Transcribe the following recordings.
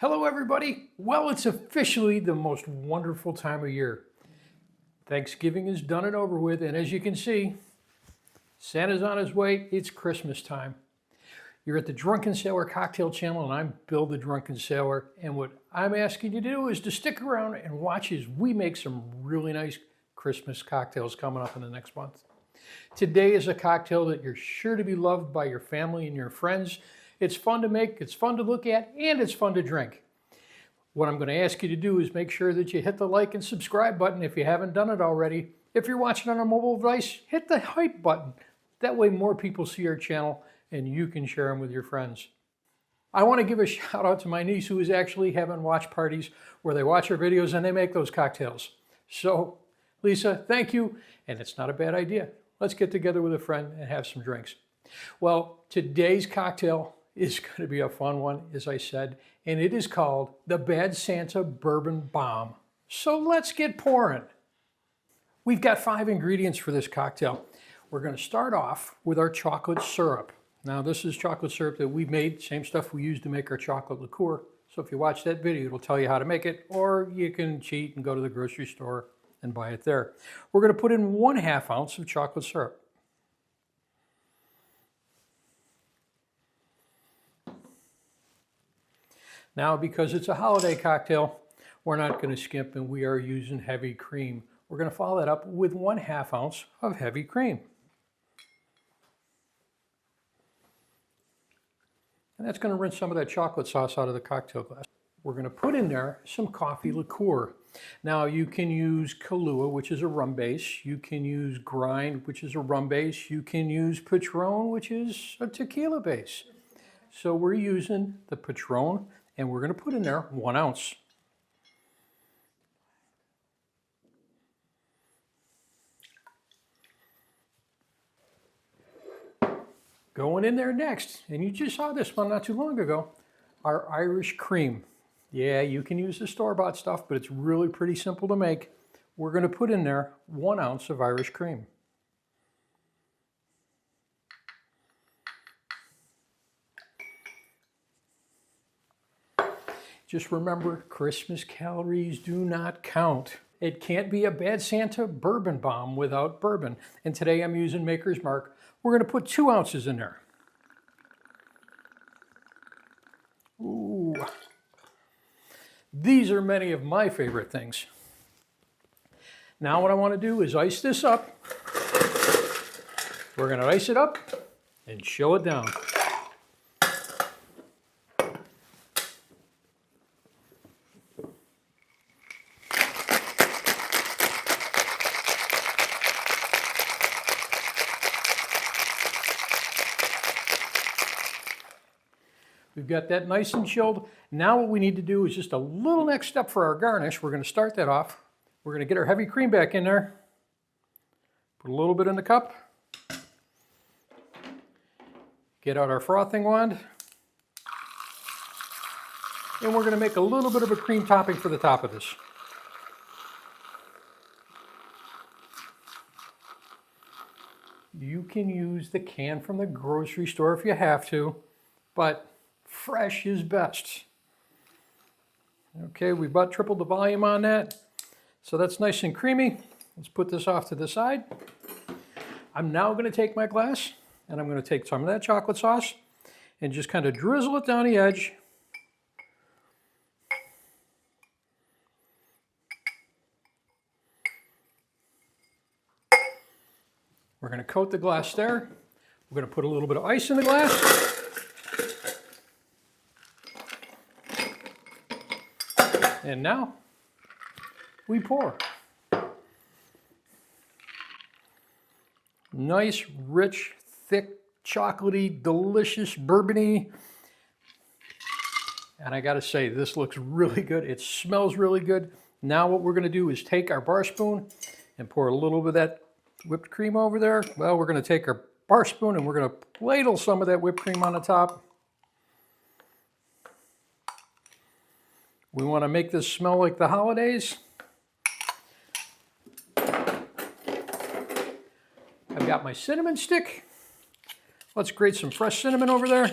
Hello everybody. Well, it's officially the most wonderful time of year. Thanksgiving is done and over with, and as you can see, Santa's on his way. It's Christmas time. You're at the Drunken Sailor Cocktail Channel, and I'm Bill the Drunken Sailor, and what I'm asking you to do is to stick around and watch as we make some really nice Christmas cocktails coming up in the next month. Today is a cocktail that you're sure to be loved by your family and your friends. It's fun to make, it's fun to look at, and it's fun to drink. What I'm going to ask you to do is make sure that you hit the like and subscribe button if you haven't done it already. If you're watching on a mobile device, hit the hype button. That way more people see our channel and you can share them with your friends. I want to give a shout out to my niece who is actually having watch parties where they watch our videos and they make those cocktails. So, Lisa, thank you, and it's not a bad idea. Let's get together with a friend and have some drinks. Well, today's cocktail is going to be a fun one, as I said, and it is called the Bad Santa Bourbon Bomb. So let's get pouring. We've got 5 ingredients for this cocktail. We're going to start off with our chocolate syrup. Now this is chocolate syrup that we made, same stuff we use to make our chocolate liqueur. So if you watch that video, it'll tell you how to make it, or you can cheat and go to the grocery store and buy it there. We're going to put in 1/2 ounce of chocolate syrup. Now, because it's a holiday cocktail, we're not going to skimp and we are using heavy cream. We're going to follow that up with 1/2 ounce of heavy cream. And that's going to rinse some of that chocolate sauce out of the cocktail glass. We're going to put in there some coffee liqueur. Now, you can use Kahlúa, which is a rum base. You can use Grind, which is a rum base. You can use Patron, which is a tequila base. So we're using the Patron, and we're going to put in there 1 ounce. Going in there next, and you just saw this one not too long ago, our Irish cream. Yeah, you can use the store-bought stuff, but it's really pretty simple to make. We're going to put in there 1 ounce of Irish cream. Just remember, Christmas calories do not count. It can't be a Bad Santa Bourbon Bomb without bourbon. And today I'm using Maker's Mark. We're going to put 2 ounces in there. Ooh. These are many of my favorite things. Now what I want to do is ice this up. We're going to ice it up and chill it down. We've got that nice and chilled. Now what we need to do is just a little next step for our garnish. We're going to start that off. We're going to get our heavy cream back in there. Put a little bit in the cup. Get out our frothing wand. And we're going to make a little bit of a cream topping for the top of this. You can use the can from the grocery store if you have to, but fresh is best. Okay, we about tripled the volume on that. So that's nice and creamy. Let's put this off to the side. I'm now going to take my glass and I'm going to take some of that chocolate sauce and just kind of drizzle it down the edge. We're going to coat the glass there. We're going to put a little bit of ice in the glass. And now we pour. Nice, rich, thick, chocolatey, delicious, bourbony. And I gotta say, this looks really good. It smells really good. Now what we're gonna do is take our bar spoon and pour a little bit of that whipped cream over there. Well, we're gonna take our bar spoon and we're gonna ladle some of that whipped cream on the top. We want to make this smell like the holidays. I've got my cinnamon stick. Let's grate some fresh cinnamon over there.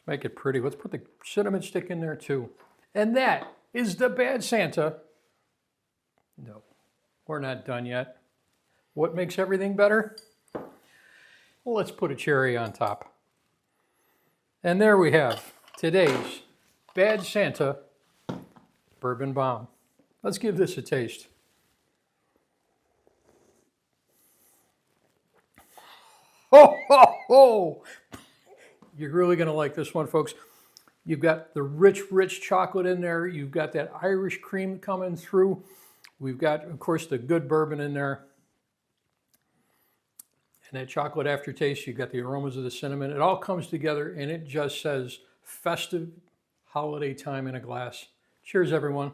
Make it pretty. Let's put the cinnamon stick in there too. And that is the Bad Santa. No, we're not done yet. What makes everything better? Well, let's put a cherry on top. And there we have today's Bad Santa Bourbon Bomb. Let's give this a taste. Ho, ho, ho! You're really going to like this one, folks. You've got the rich chocolate in there. You've got that Irish cream coming through. We've got, of course, the good bourbon in there. And that chocolate aftertaste, you've got the aromas of the cinnamon. It all comes together, and it just says festive holiday time in a glass. Cheers, everyone.